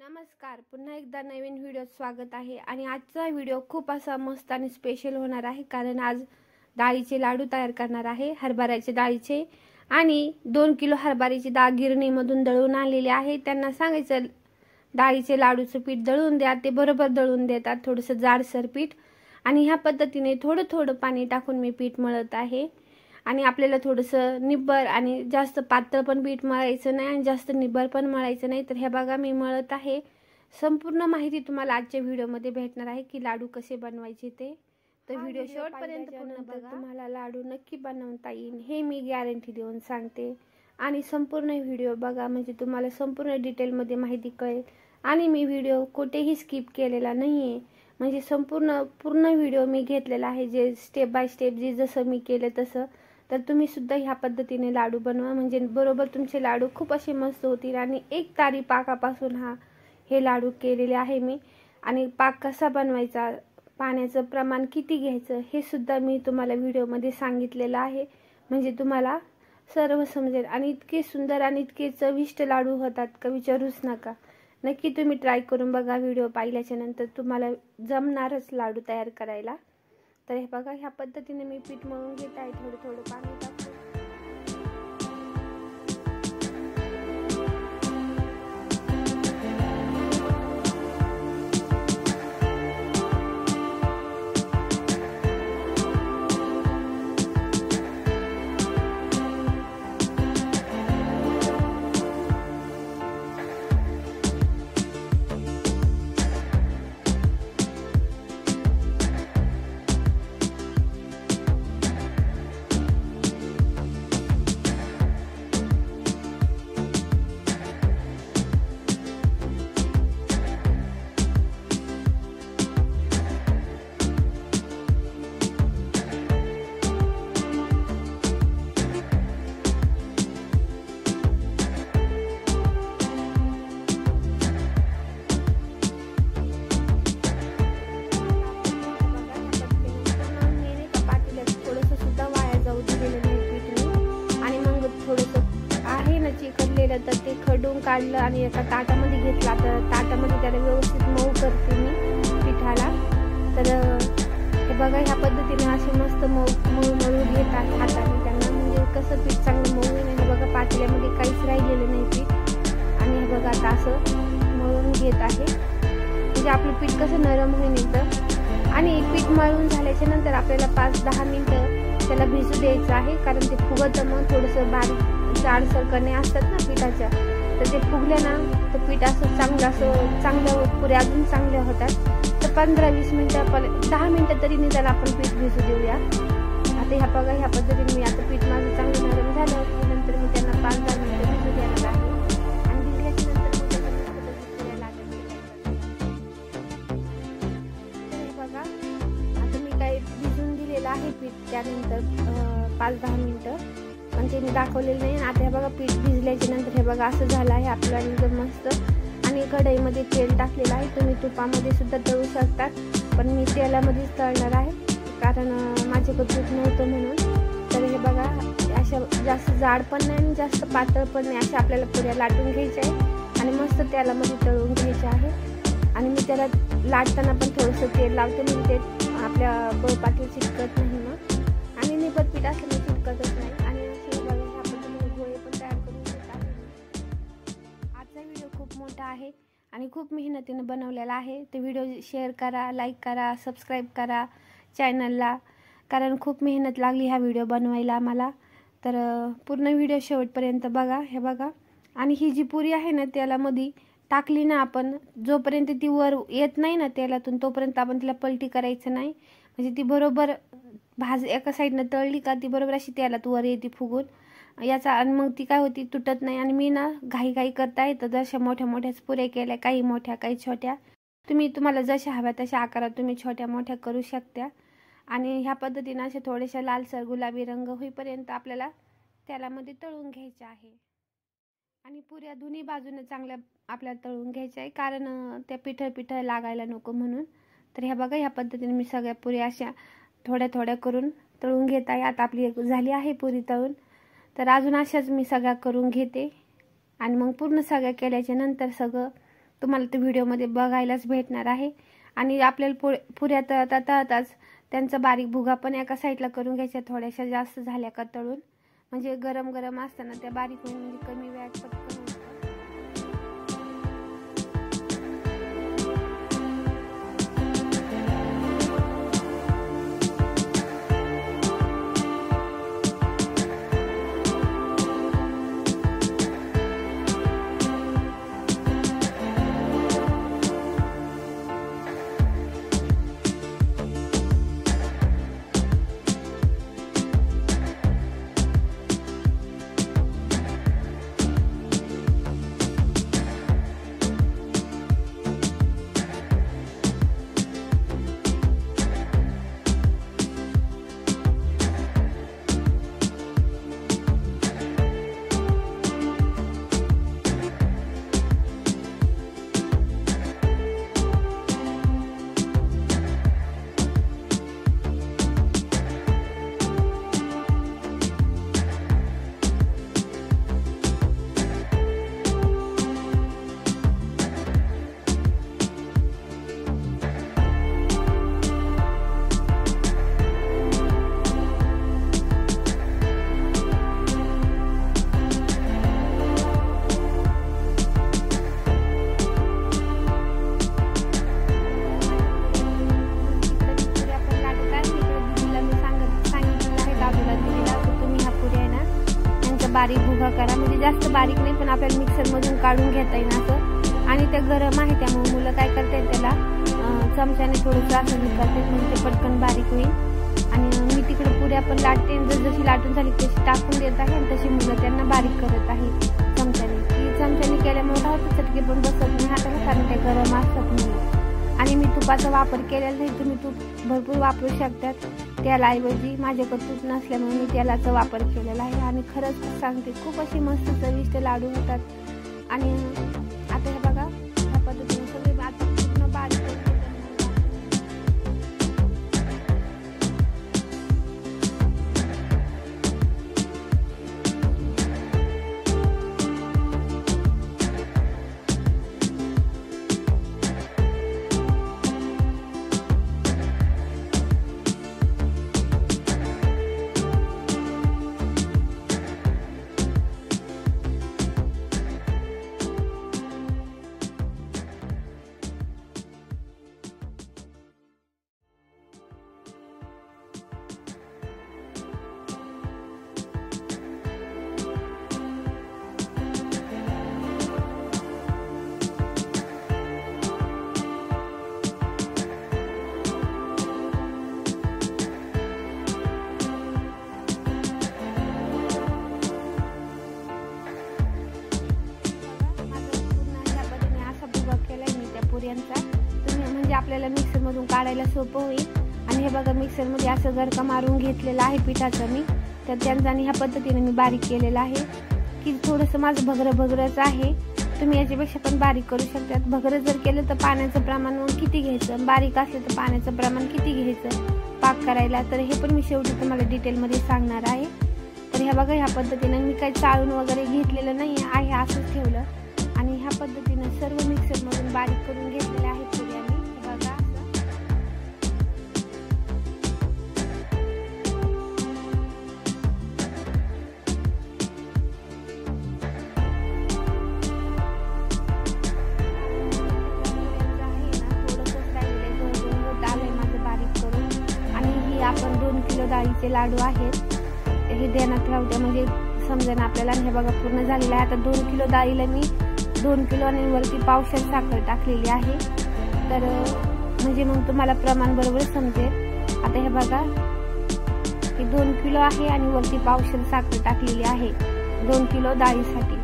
नमस्कार, पुन्हा एकदा नवीन व्हिडिओत स्वागत आहे। आणि आजचा व्हिडिओ खूप असा मस्त आणि स्पेशल होणार आहे, कारण आज डाळीचे लाडू तयार करणार आहे, हरभऱ्याचे डाळीचे। आणि 2 किलो हरभऱ्याची डाळ गिरणीमधून दळून आणलेली आहे। त्यांना सांगायचं डाळीचे लाडूचं पीठ दळून द्या, ते बरोबर दळून देतात, थोडंसं जाडसर पीठ। आणि ह्या पद्धतीने थोडं थोडं पाणी टाकून मी पीठ मळत आहे। आणि आपल्याला थोडंसं निब्बर आणि जास्त पातळ पण पीठ मळायचं नाही आणि जास्त निब्बर पण मळायचं नाही। तर हे बघा मी मळत आहे। संपूर्ण माहिती तुम्हाला आजच्या व्हिडिओमध्ये भेटणार आहे की लाडू कसे बनवायचे ते। तर व्हिडिओ शेवटपर्यंत पूर्ण बघा, तुम्हाला लाडू नक्की बनवता येईल हे मी गॅरंटी देऊन सांगते। आणि संपूर्ण व्हिडिओ बघा, म्हणजे तुम्हाला संपूर्ण डिटेलमध्ये माहिती कळेल। आणि मी व्हिडिओ कुठेही स्किप केलेला नाहीये, म्हणजे पूर्ण व्हिडिओ मी घेतलेला आहे, जे स्टेप बाय स्टेप जे जसं मी केलं तसं। तर तुम्ही सुद्धा ह्या पद्धतीने लाडू बनवा, म्हणजे बरोबर तुमचे लाडू खूप असे मस्त होतील। आणि 1 तारी पाकापासून हे लाडू केलेले आहे मी। आणि पाक कसा बनवायचा, पाण्याचं प्रमाण किती घ्यायचं हे सुद्धा मी तुम्हाला व्हिडिओमध्ये सांगितलेलं आहे, म्हणजे तुम्हाला सर्व समजेल। आणि इतके सुंदर आणि इतके चविष्ट लाडू होतात का विचारूच नका। नक्की तुम्ही ट्राय करून बघा, व्हिडिओ पाहिल्याच्या नंतर तुम्हाला जमणारच लाडू तयार करायला। तर हे बघा, ह्या पद्धतीने मी पीठ मळून घेत आहे, थोडं थोडं पाणी टाकून। तर ते खडून काढलं आणि एका ताटामध्ये घेतला। तर ताटामध्ये त्याला व्यवस्थित मऊ करते मी पिठाला। तर हे बघा, ह्या पद्धतीने असे मस्त मऊ घेतात हाताने त्यांना, म्हणजे कसं पीठ चांगलं मऊ आहे। हे बघा, पातेल्यामध्ये काहीच राहिलेलं नाही पीठ। आणि हे बघा आता असं मळून घेत आहे, म्हणजे आपलं पीठ कसं नरम होईल एकदम। आणि पीठ मळून झाल्याच्या नंतर आपल्याला 5-10 मिनिटं त्याला भिजू द्यायचं आहे, कारण ते फुगतं मग थोडंसं बारीक जाडसर कणे असतात ना पिठाच्या, तर ते फुगले ना तर पीठ असं चांगलं पुऱ्या अजून चांगल्या होतात। तर 15-20 मिनिटं 10 मिनिटं तरी निदान आपण पीठ भिजू देऊया। आता ह्या बघा, ह्या पद्धतीने मी आता पीठ माझं चांगलं नरम झालं की नंतर मी त्यांना 5-10 मिनिटं भिजू द्यायला आहे। आणि भिजल्याच्या नंतर मग त्याच्या पुऱ्या लागत हे बघा, आता मी काही भिजून दिलेलं आहे पीठ त्यानंतर 5-10 मिनिटं, म्हणजे मी दाखवलेलं नाही। आता हे बघा, पीठ भिजल्याच्या नंतर हे बघा असं झालं आहे आपलं एकदम मस्त। आणि कढईमध्ये तेल टाकलेलं आहे, तुम्ही तुपामध्ये सुद्धा तळू शकतात, पण मी तेलामध्येच तळणार आहे, कारण माझ्याकडे तूप नव्हतं म्हणून। तर हे बघा, अशा जास्त जाड पण नाही आणि जास्त पातळ पण नाही, अशा आपल्याला पुऱ्या लाटून घ्यायच्या आहे आणि मस्त तेलामध्ये तळून घ्यायच्या आहे। आणि मी त्याला लाटताना पण थोडंसं तेल लावते, म्हणजे ते आपल्या पोळपाटीला चिटकत नाही मग, आणि निब्बर पीठ असलं चिटकतच नाही। खूप मोठा आहे आणि खूप मेहनतीने बनवलेला आहे। तर व्हिडिओ शेअर करा, लाईक करा, सबस्क्राईब करा चॅनलला, कारण खूप मेहनत लागली हा व्हिडिओ बनवायला मला। तर पूर्ण व्हिडिओ शेवटपर्यंत बघा। हे बघा, आणि ही जी पुरी आहे ना तेलामध्ये टाकली ना आपण, जोपर्यंत ती वर येत नाही ना तेलातून तोपर्यंत आपण तिला पलटी करायचं नाही, म्हणजे ती बरोबर एका साईडनं तळली का ती बरोबर अशी तेलात वर येते फुगून याचा। आणि मग ती काय होती, तुटत नाही। आणि मी ना घाई करताय तर जशा मोठ्या पुऱ्या केल्या, काही मोठ्या काही छोट्या, तुम्हाला जशा हव्या तशा आकारात तुम्ही छोट्या मोठ्या करू शकता। आणि ह्या पद्धतीने अशा थोड्याशा लालसर गुलाबी रंग होईपर्यंत आपल्याला तेलामध्ये तळून घ्यायचे आहे। आणि पुऱ्या दोन्ही बाजूने चांगल्या आपल्याला तळून घ्यायच्या आहे, कारण त्या पिठळ लागायला नको म्हणून। तर ह्या बघा, ह्या पद्धतीने मी सगळ्या पुऱ्या अशा थोड्या करून तळून घेत आहे। आता आपली झाली आहे पुरी तळून। तर अजून अशाच मी सगळ्या करून घेते आणि मग पूर्ण सगळ्या केल्याच्या नंतर सगळं तुम्हाला ते व्हिडिओमध्ये बघायलाच भेटणार आहे। आणि आपल्याला पुऱ्या तळताच त्यांचा बारीक भुगा पण एका साईडला करून घ्यायचा, थोड्याशा जास्त झाल्या का तळून, म्हणजे गरम गरम असताना त्या बारीक होईल, म्हणजे कमी वेळात पटकन होईल। बारीक भुगा करा, म्हणजे जास्त बारीक नाही पण आपल्याला मिक्सर मधून काढून घेता येईल असं। आणि ते गरम आहे त्यामुळे मुलं काय करतात त्याला चमच्याने थोडंसं असं हे करतात, म्हणजे ते पटकन बारीक होईल। आणि मी तिकडे पुऱ्या पण लाटते, जशी लाटून झाली तशी टाकून देत आहे, आणि तशी मुलं त्यांना बारीक करत आहे चमच्याने। ती चमच्याने केल्यामुळे काय होतं, चटके पण बसत नाही हाताला, कारण ते गरम असतात म्हणून। आणि मी तुपाचा वापर केलेला नाही, तुम्ही तूप भरपूर वापरू शकतात त्याऐवजी। माझ्याकडे तूप नसल्यामुळे मी तेलाचा वापर केलेला आहे। आणि खरंच सांगते, खूप अशी मस्त चविष्ट लाडू होतात। आणि आता हे बघा, ह्या पद्धतीने सगळे आता पूर्ण बारीक करून तुम्ही, म्हणजे आपल्याला मिक्सर मधून काढायला सोपं होईल। आणि हे बघा, मिक्सर मध्ये असं गरका मारून घेतलेलं आहे पिठाचं मी, तर त्यांचा आणि ह्या पद्धतीने मी बारीक केलेलं आहे। की थोडंसं माझं भगरच आहे, तुम्ही याच्यापेक्षा पण बारीक करू शकता। भगरं जर केलं तर पाण्याचं प्रमाण किती घ्यायचं, बारीक असलं तर पाण्याचं प्रमाण किती घ्यायचं पाक करायला, तर हे पण मी शेवटी तुम्हाला डिटेलमध्ये सांगणार आहे। तर हे बघा, ह्या पद्धतीने मी काही चाळून वगैरे घेतलेलं नाही आहे, असंच ठेवलं। आणि ह्या पद्धतीने सर्व मिक्सर मधून बारीक करून घेतलेले आहे पुऱ्या मी, बघा आपण 2 किलो डाळीचे लाडू आहेत, हे ध्यानात ठेवते, म्हणजे समजेन आपल्याला। हे बघा, पूर्ण झालेलं आहे। आता 2 किलो डाळीला मी 2 किलो आणि वरती पावशेर साखर टाकलेली आहे, तर म्हणजे मग तुम्हाला प्रमाण बरोबर समजेल। आता हे बघा, हे 2 किलो आहे आणि वरती पावशेर साखर टाकलेली आहे 2 किलो डाळीसाठी।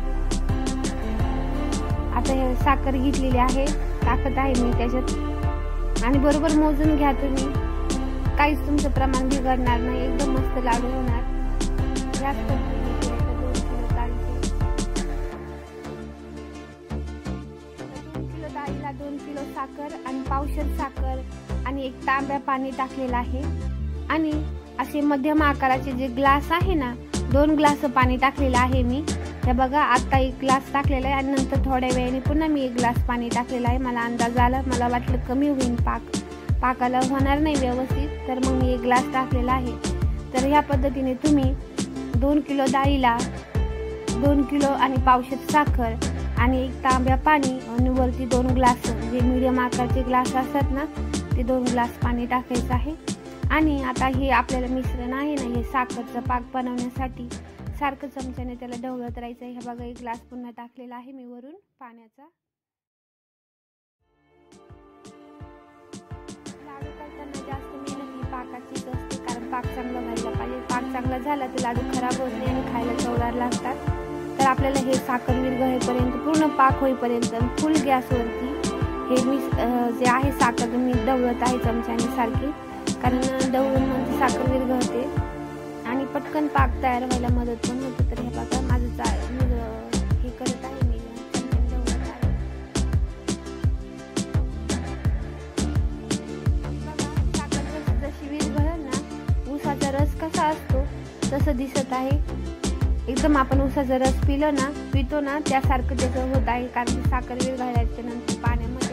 आता हे साखर घेतलेली आहे, टाकत आहे मी त्याच्यात, आणि बरोबर मोजून घ्या तुम्ही, काहीच तुमचं प्रमाण बिघडणार नाही, एकदम मस्त लाडू होणार। जास्त 2 किलो डाळीचे, 2 किलो डाळीला 2 किलो साखर आणि पावशेर साखर आणि 1 तांब्या पाणी टाकलेलं आहे। आणि असे मध्यम आकाराचे जे ग्लास आहे ना, 2 ग्लास पाणी टाकलेलं आहे मी। हे बघा आता 1 ग्लास टाकलेला आहे आणि नंतर थोड्या वेळाने पुन्हा मी 1 ग्लास पाणी टाकलेलं आहे. मला अंदाज आला, मला वाटलं कमी होईल पाकाला होणार नाही व्यवस्थित, तर मग मी 1 ग्लास टाकलेला आहे. तर ह्या पद्धतीने तुम्ही 2 किलो डाळीला 2 किलो आणि पावशेर साखर आणि 1 तांब्या पाणी आणि वरती 2 ग्लास जे मीडियम आकारचे ग्लास असतात ना ते 2 ग्लास पाणी टाकायचं आहे. आणि आता हे आपल्याला मिश्रण आहे ना, हे साखरचं पाक बनवण्यासाठी सारखं चमच्याने त्याला ढवळत राहायचं आहे. हे बघा 1 ग्लास पुन्हा टाकलेला आहे मी वरून पाण्याचा. लाडू करताना जास्त मेहनत ही पाकाचीच असते, कारण पाक चांगला व्हायला पाहिजे. पाक चांगला झाला तर लाडू खराब होत नाही आणि खायला चवदार लागतात. तर आपल्याला हे साखर विरघळेपर्यंत पूर्ण पाक होईपर्यंत फुल गॅसवरती हे जे आहे साखर मी ढवळत आहे चमच्याने सारखी, कारण ढवळून म्हणजे साखर विरघळते आणि पटकन पाक तयार व्हायला मदत पण होते. तर हे बघा माझं हे करत आहे मी ढवळत आहे. बघा साखर जशी विरघळेल ना, ऊसाचा रस कसा असतो तसं दिसत आहे. एकदम आपण ऊसाचा रस पितो ना त्यासारखं त्याचं होत आहे, कारण साखर विरघळल्याच्या नंतर पाण्यामध्ये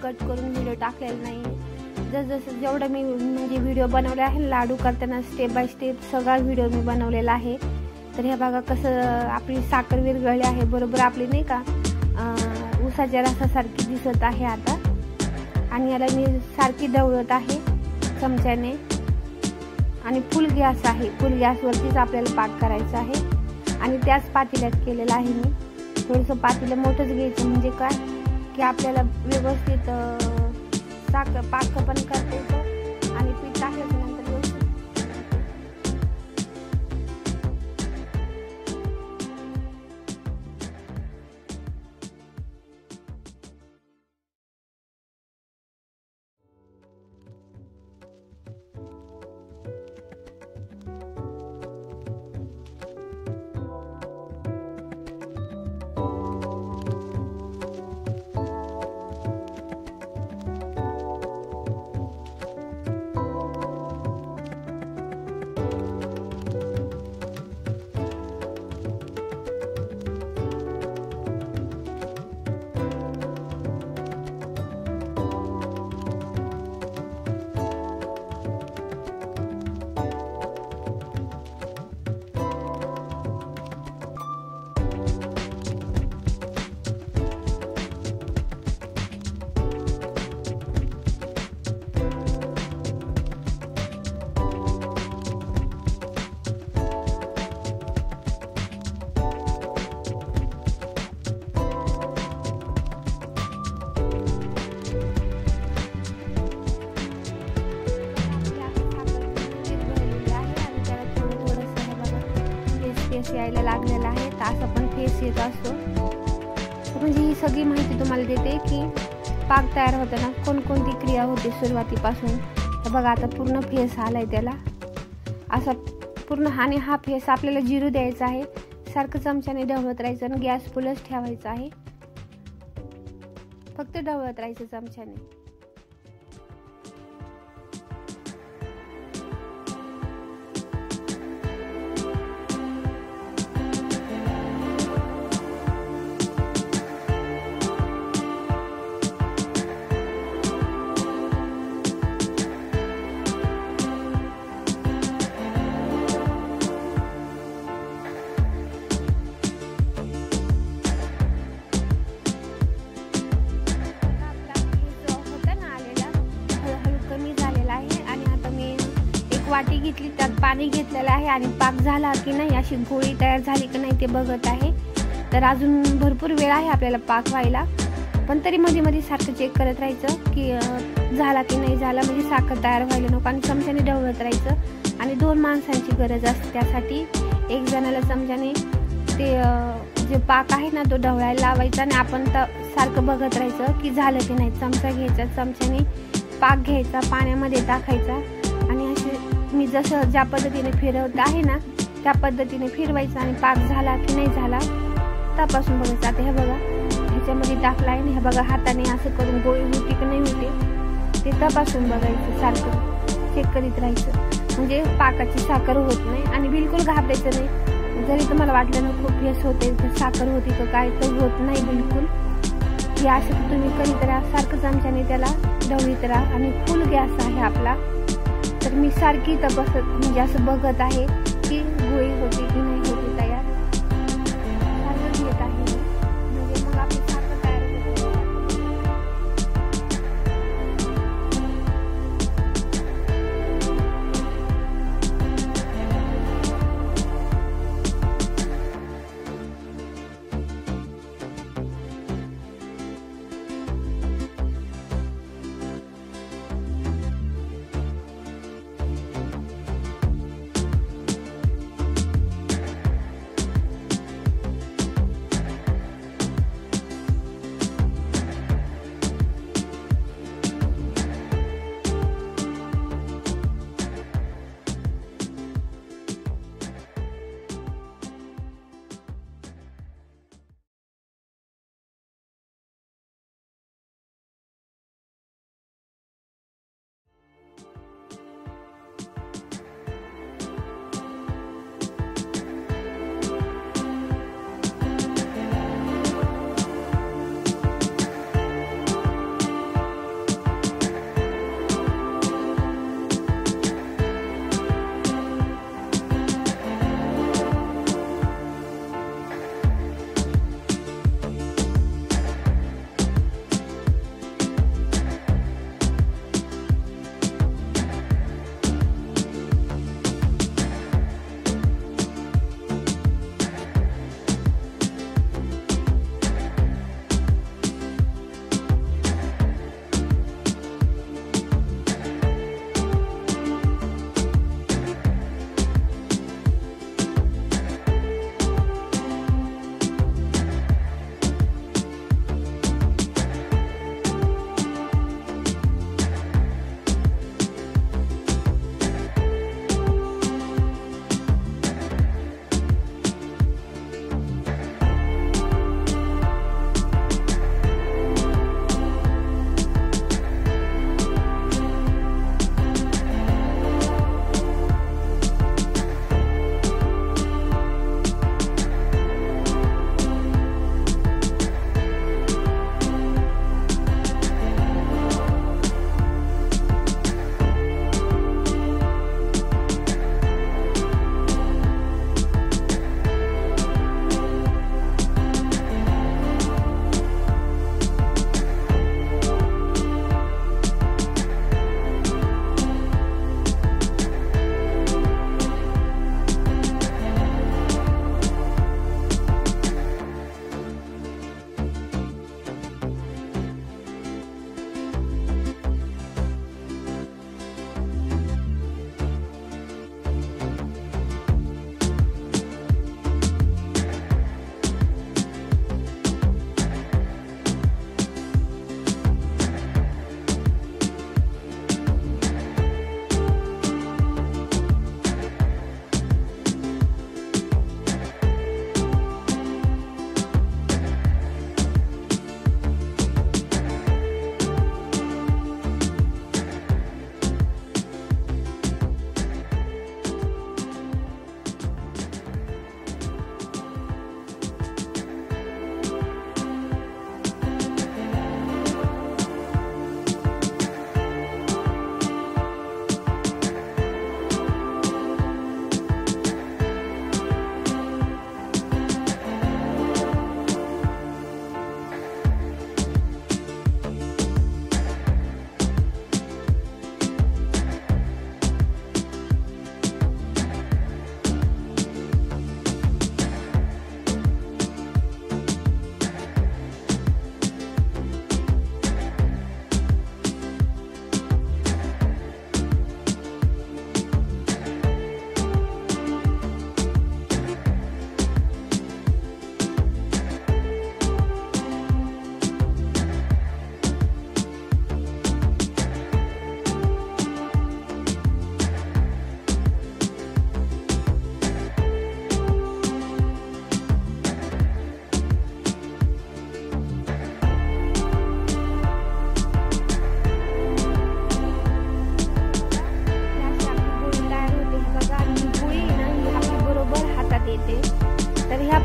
कट करून व्हिडिओ टाकलेला नाही. जसं जेवढं मी म्हणजे व्हिडिओ बनवले आहे लाडू करताना स्टेप बाय स्टेप सगळा व्हिडिओ मी बनवलेला आहे. तर हे बघा कसं आपली साखर विरघळली आहे, बरोबर आपली नाही का ऊसाच्या रसासारखी दिसत आहे आता. आणि याला मी सारखी ढवळत आहे चमच्याने आणि फुल गॅस आहे, फुल गॅसवरतीच आपल्याला पाक करायचा आहे. आणि त्याच पातेल्यात केलेला आहे मी. थोडंसं पातेलं मोठंच घ्यायचं, म्हणजे काय की आपल्याला व्यवस्थित साखर पाक पण करता येतो आणि पीठ टाकल्यानंतर व्यवस्थित यायला लागलेला आहे. तर असं पण फेस येत असतो. म्हणजे ही सगळी माहिती तुम्हाला देते की पाक तयार होताना कोणकोणती क्रिया होते सुरुवातीपासून. तर बघा आता पूर्ण फेस आलाय त्याला असा पूर्ण. आणि हा फेस आपल्याला जिरू द्यायचा आहे. सारखं चमच्याने ढवळत राहायचं आणि गॅस फुलच ठेवायचा आहे. फक्त ढवळत राहायचं चमच्याने. वाटी घेतली, त्यात पाणी घेतलेलं आहे आणि पाक झाला की नाही, अशी गोळी तयार झाली की नाही ते बघत आहे. तर अजून भरपूर वेळ आहे आपल्याला पाक व्हायला, पण तरी मध्ये मध्ये सारखं चेक करत राहायचं की झाला की नाही झाला, म्हणजे साखर तयार व्हायला नको. आणि चमच्याने ढवळत राहायचं. आणि 2 माणसांची गरज असते त्यासाठी. एक जणाला चमच्याने ते जे पाक आहे ना तो ढवळायला लावायचा आणि आपण सारखं बघत राहायचं की झालं की नाही. चमचा घ्यायचा, चमच्याने पाक घ्यायचा, पाण्यामध्ये टाकायचा आणि असे मी जसं ज्या पद्धतीने फिरवत आहे ना त्या पद्धतीने फिरवायचं आणि पाक झाला की नाही झाला तपासून बघायचं. आता हे बघा ह्याच्यामध्ये टाकला आहे, हे बघा हाताने असं करून गोळी होती की नाही होते ते तपासून बघायचं, सारखं चेक करीत राहायचं. म्हणजे पाकाची साखर होत नाही. आणि बिलकुल घाबरायचं नाही. जरी तुम्हाला वाटलं ना खूप हेस होते तर साखर होती तर काय, तर होत नाही बिलकुल. हे असं तुम्ही करीत राहा, सारखं चमच्याने त्याला ढवळीत राहा. आणि फुल गॅस आहे आपला. तर मी सारखी तपासत म्हणजे असं बघत आहे की गोळी होती की नाही होती तयार. सारखं येत आहे म्हणजे मग आपली साखर तयार होते.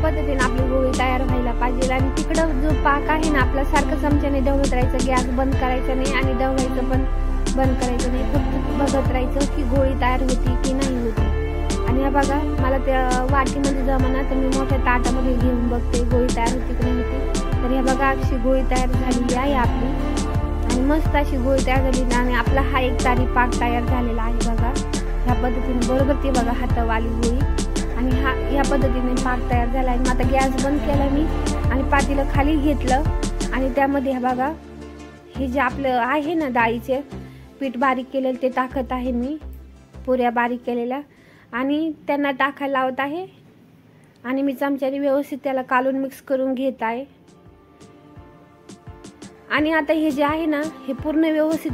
पद्धतीने आपली गोळी तयार व्हायला पाहिजे। आणि तिकडं जो पाक आहे ना आपला सारखं चमच्याने ढवळत राहायचं, गॅस बंद करायचा नाही आणि ढवळायचं पण बंद करायचं नाही, फक्त बघत राहायचं की गोळी तयार होती की नाही होती। आणि हा बघा मला त्या वाटीमध्ये जमाना तर मी मोठ्या ताटामध्ये घेऊन बघते गोळी तयार होती की नाही होती। तर हे बघा अशी गोळी तयार झालेली आहे आपली आणि मस्त अशी गोळी तयार झाली आणि आपला हा एक तारी पाक तयार झालेला आहे बघा। ह्या पद्धतीने बरोबर ते बघा हातावाली गोळी आणि ह्या पद्धतीने पाक तयार झाला आहे। मग आता गॅस बंद केला मी आणि पातेलं खाली घेतलं आणि त्यामध्ये हे बघा हे जे आपलं आहे ना डाळीचे पीठ बारीक केलेलं ते टाकत आहे मी, पुऱ्या बारीक केलेल्या आणि त्यांना टाकायला लावत आहे आणि मी चमच्याने व्यवस्थित त्याला कालून मिक्स करून घेत आहे। आणि आता हे जे आहे ना हे पूर्ण व्यवस्थित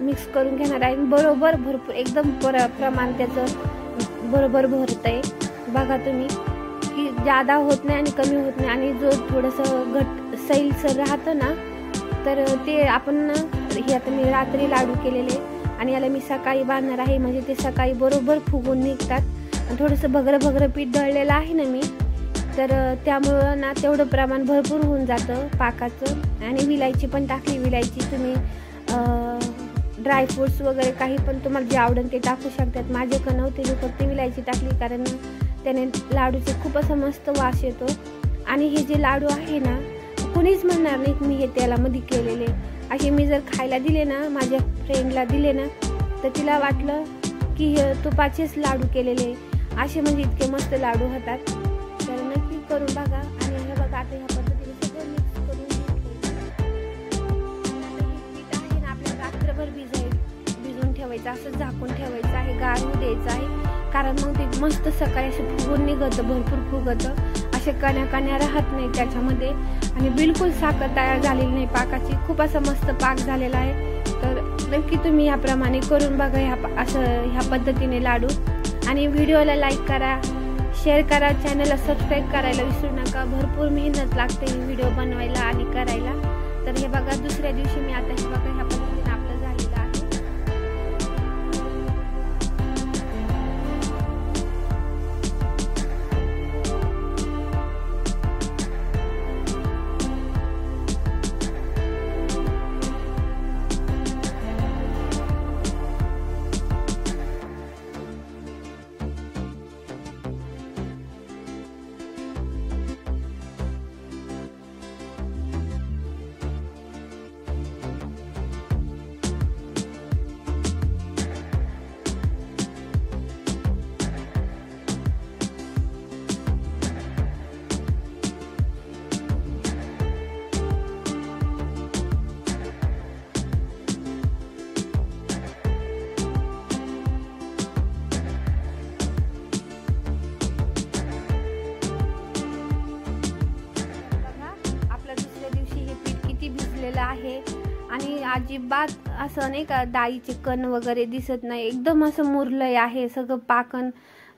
मिक्स करून घेणार आहे, बरोबर भरपूर एकदम प्रमाण त्याचं बरोबर भरत आहे बघा तुम्ही की जादा होत नाही आणि कमी होत नाही। आणि जो थोडंसं घट सैलसर राहतं ना तर ते आपण हे आता मी रात्री लाडू केलेले आणि याला मी सकाळी बांधणार आहे, म्हणजे ते सकाळी बरोबर फुगून निघतात। थोडंसं भगरं पीठ दळलेलं आहे ना मी, तर त्यामुळं ना तेवढं प्रमाण भरपूर होऊन जातं पाकाचं। आणि विलायची पण टाकली, विलायची तुम्ही ड्रायफ्रूट्स वगैरे काही पण तुम्हाला जे आवडेल ते टाकू शकतात। माझ्याकडे नव्हते मी फक्त विलायची टाकली कारण त्याने लाडूचे खूप असा मस्त वास येतो। आणि हे जे लाडू आहे ना कुणीच म्हणणार नाही मी हे तेलामध्ये केलेले, असे मी जर खायला दिले ना माझ्या फ्रेंडला दिले ना तर तिला वाटलं की हे तुपाचेच लाडू केलेले, असे म्हणजे इतके मस्त लाडू होतात। तर नक्की करून बघा। आणि हे बघा आता ह्या पद्धतीने सगळं मिक्स करून पीठ आहे ना आपल्याला रात्रभर भिजून ठेवायचं, असं झाकून ठेवायचं आहे, गार होऊ द्यायचं आहे, कारण मग ते मस्त सकाळी असं फुगून निघतं, भरपूर फुगतं, असे कण्या राहत नाही त्याच्यामध्ये आणि बिलकुल साखर तयार झालेली नाही पाकाची, खूप असा मस्त पाक झालेला आहे। तर नक्की तुम्ही याप्रमाणे करून बघा ह्या पद्धतीने लाडू। आणि व्हिडिओला लाईक करा, शेअर करा, चॅनलला सबस्क्राईब करायला विसरू नका, भरपूर मेहनत लागते व्हिडिओ बनवायला आणि करायला। तर हे बघा दुसऱ्या दिवशी मी आता हे बघा ह्या पद्धतीने आपलं झालेलं आहे। आहे आणि अजिबात असं नाही का डाळीचे कण वगैरे दिसत नाही, एकदम असं मुरलंय आहे सगळं पाकन,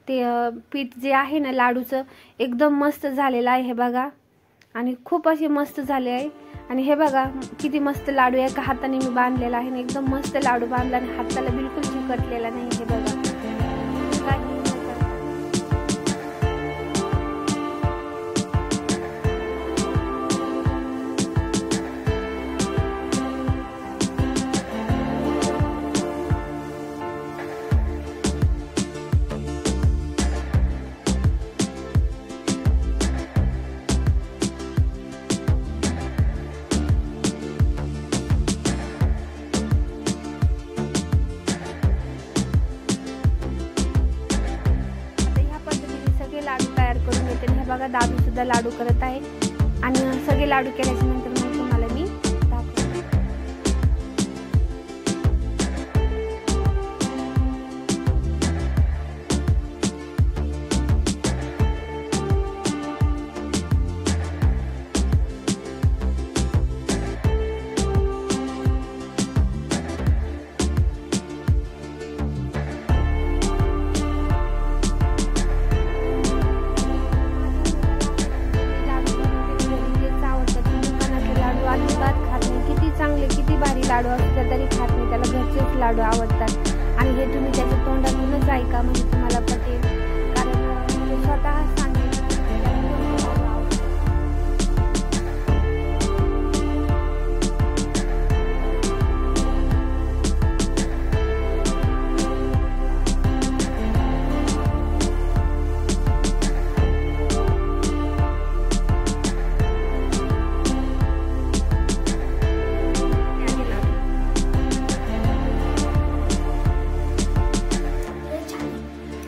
ते पीठ जे आहे ना लाडूचं एकदम मस्त झालेलं आहे हे बघा। आणि खूप असे मस्त झाले आहे। आणि हे बघा किती मस्त लाडू एका हाताने मी बांधलेला आहे, एकदम मस्त लाडू बांधला आणि हाताला बिलकुल चिकटलेला नाही हे बघा। हे बघा दादू सुद्धा लाडू करत आहे आणि सगळे लाडू केल्याच्या नंतर मग तुम्हाला मी दाखवते।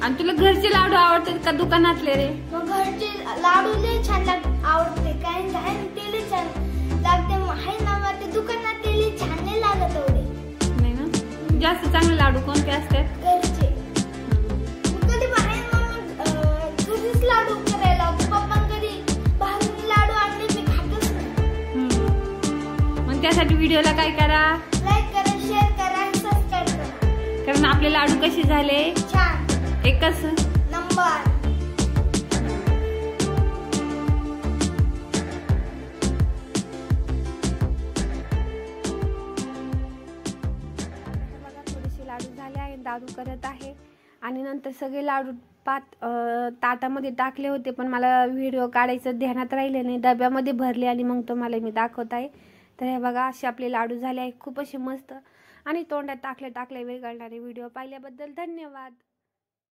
आणि तुला घरचे लाडू आवडतात का दुकानातले रे? मग घरचे लाडू लय छान आवडते, काय ते लय छान लागते आहे ना, मग ते दुकानात लय छान नाही लागत एवढे. नाही ना, जास्त चांगले लाडू कोणते असतात? घरचे. कधी बाहेर मग घरीच लाडू करायला पप्पा कधी बाहेरून लाडू आणले मी खातच नाही. मग त्यासाठी व्हिडिओला काय करा, लाईक करा, शेअर करा आणि सबस्क्राईब करा. कारण आपले लाडू कसे झाले? छान, एकच नंबर. थोडेसे लाडू झाले आहे, दादू करत आहे. आणि नंतर सगळे लाडू ताटामध्ये टाकले होते, पण मला व्हिडिओ काढायचं ध्यानात राहिले नाही, डब्यामध्ये भरले आणि मग तुम्हाला मी दाखवत आहे. तर हे बघा असे आपले लाडू झाले आहे, खूप असे मस्त. आणि तोंडात टाकले टाकले वेगळणारे. व्हिडिओ पाहिल्याबद्दल धन्यवाद.